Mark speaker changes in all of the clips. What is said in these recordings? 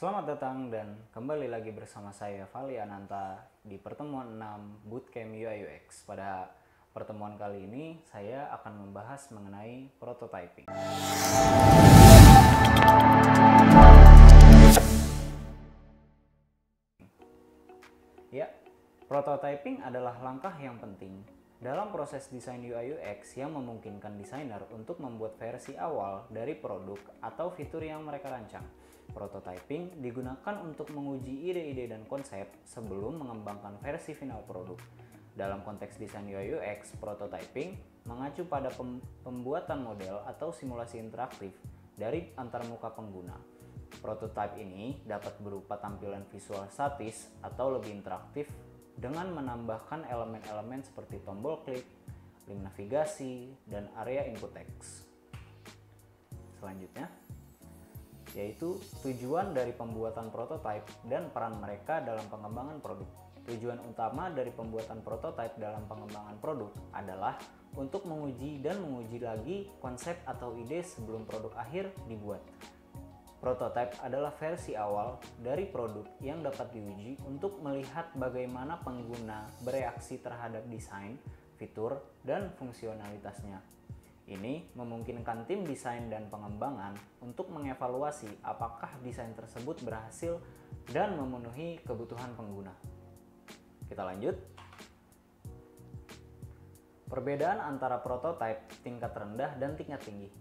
Speaker 1: Selamat datang dan kembali lagi bersama saya Vali Ananta di pertemuan 6 Bootcamp UI UX. Pada pertemuan kali ini saya akan membahas mengenai prototyping. Ya, prototyping adalah langkah yang penting dalam proses desain UI UX yang memungkinkan desainer untuk membuat versi awal dari produk atau fitur yang mereka rancang. Prototyping digunakan untuk menguji ide-ide dan konsep sebelum mengembangkan versi final produk. Dalam konteks desain UI UX, prototyping mengacu pada pembuatan model atau simulasi interaktif dari antarmuka pengguna. Prototype ini dapat berupa tampilan visual statis atau lebih interaktif dengan menambahkan elemen-elemen seperti tombol klik, link navigasi, dan area input text. Selanjutnya, yaitu tujuan dari pembuatan prototype dan peran mereka dalam pengembangan produk. Tujuan utama dari pembuatan prototype dalam pengembangan produk adalah untuk menguji dan menguji lagi konsep atau ide sebelum produk akhir dibuat. Prototype adalah versi awal dari produk yang dapat diuji untuk melihat bagaimana pengguna bereaksi terhadap desain, fitur, dan fungsionalitasnya. Ini memungkinkan tim desain dan pengembangan untuk mengevaluasi apakah desain tersebut berhasil dan memenuhi kebutuhan pengguna. Kita lanjut. Perbedaan antara prototype tingkat rendah dan tingkat tinggi.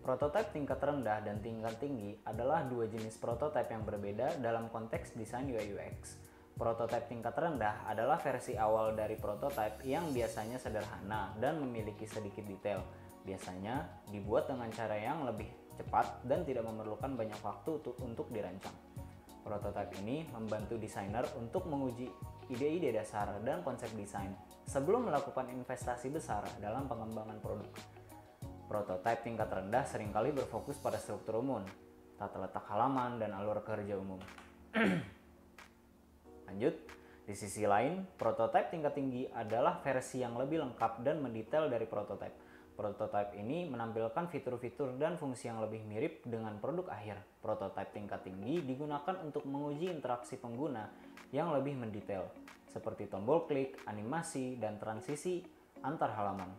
Speaker 1: Prototype tingkat rendah dan tingkat tinggi adalah dua jenis prototype yang berbeda dalam konteks desain UI UX. Prototype tingkat rendah adalah versi awal dari prototype yang biasanya sederhana dan memiliki sedikit detail. Biasanya dibuat dengan cara yang lebih cepat dan tidak memerlukan banyak waktu untuk dirancang. Prototype ini membantu desainer untuk menguji ide-ide dasar dan konsep desain sebelum melakukan investasi besar dalam pengembangan produk. Prototype tingkat rendah seringkali berfokus pada struktur umum, tata letak halaman, dan alur kerja umum. Lanjut, di sisi lain, prototype tingkat tinggi adalah versi yang lebih lengkap dan mendetail dari prototype. Prototype ini menampilkan fitur-fitur dan fungsi yang lebih mirip dengan produk akhir. Prototype tingkat tinggi digunakan untuk menguji interaksi pengguna yang lebih mendetail, seperti tombol klik, animasi, dan transisi antar halaman.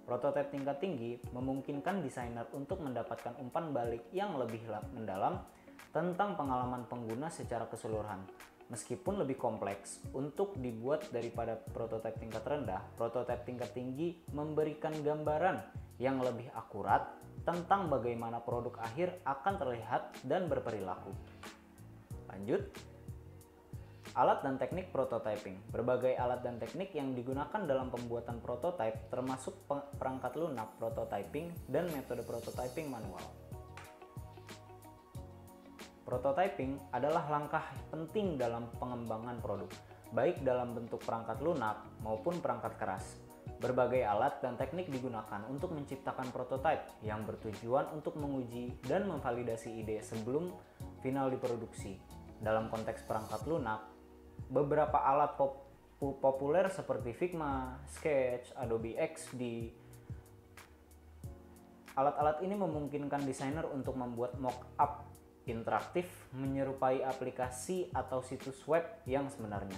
Speaker 1: Prototipe tingkat tinggi memungkinkan desainer untuk mendapatkan umpan balik yang lebih mendalam tentang pengalaman pengguna secara keseluruhan. Meskipun lebih kompleks untuk dibuat daripada prototipe tingkat rendah, prototipe tingkat tinggi memberikan gambaran yang lebih akurat tentang bagaimana produk akhir akan terlihat dan berperilaku. Lanjut. Alat dan teknik prototyping. Berbagai alat dan teknik yang digunakan dalam pembuatan prototype termasuk perangkat lunak prototyping dan metode prototyping manual. Prototyping adalah langkah penting dalam pengembangan produk, baik dalam bentuk perangkat lunak maupun perangkat keras. Berbagai alat dan teknik digunakan untuk menciptakan prototype yang bertujuan untuk menguji dan memvalidasi ide sebelum final diproduksi. Dalam konteks perangkat lunak, beberapa alat populer seperti Figma, Sketch, Adobe XD. Alat-alat ini memungkinkan desainer untuk membuat mock-up interaktif menyerupai aplikasi atau situs web yang sebenarnya,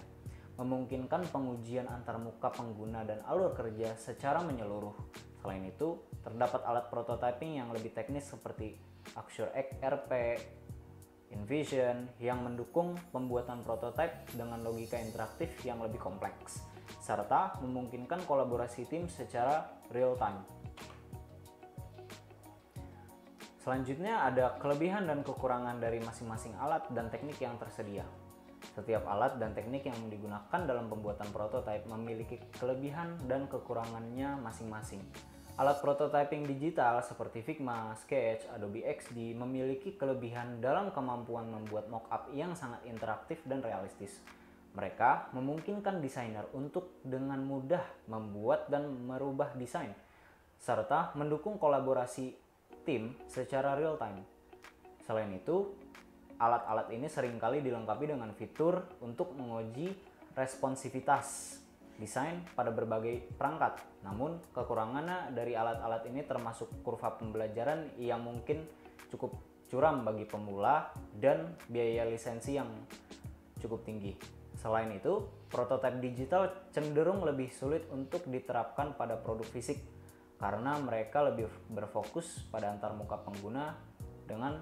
Speaker 1: memungkinkan pengujian antarmuka pengguna dan alur kerja secara menyeluruh. Selain itu, terdapat alat prototyping yang lebih teknis seperti Axure RP, InVision yang mendukung pembuatan prototipe dengan logika interaktif yang lebih kompleks, serta memungkinkan kolaborasi tim secara real-time. Selanjutnya ada kelebihan dan kekurangan dari masing-masing alat dan teknik yang tersedia. Setiap alat dan teknik yang digunakan dalam pembuatan prototipe memiliki kelebihan dan kekurangannya masing-masing. Alat prototyping digital seperti Figma, Sketch, Adobe XD memiliki kelebihan dalam kemampuan membuat mockup yang sangat interaktif dan realistis. Mereka memungkinkan desainer untuk dengan mudah membuat dan merubah desain, serta mendukung kolaborasi tim secara real time. Selain itu, alat-alat ini seringkali dilengkapi dengan fitur untuk menguji responsivitas desain pada berbagai perangkat. Namun, kekurangannya dari alat-alat ini termasuk kurva pembelajaran yang mungkin cukup curam bagi pemula, dan biaya lisensi yang cukup tinggi. Selain itu, prototipe digital cenderung lebih sulit untuk diterapkan pada produk fisik karena mereka lebih berfokus pada antarmuka pengguna dengan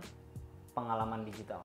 Speaker 1: pengalaman digital.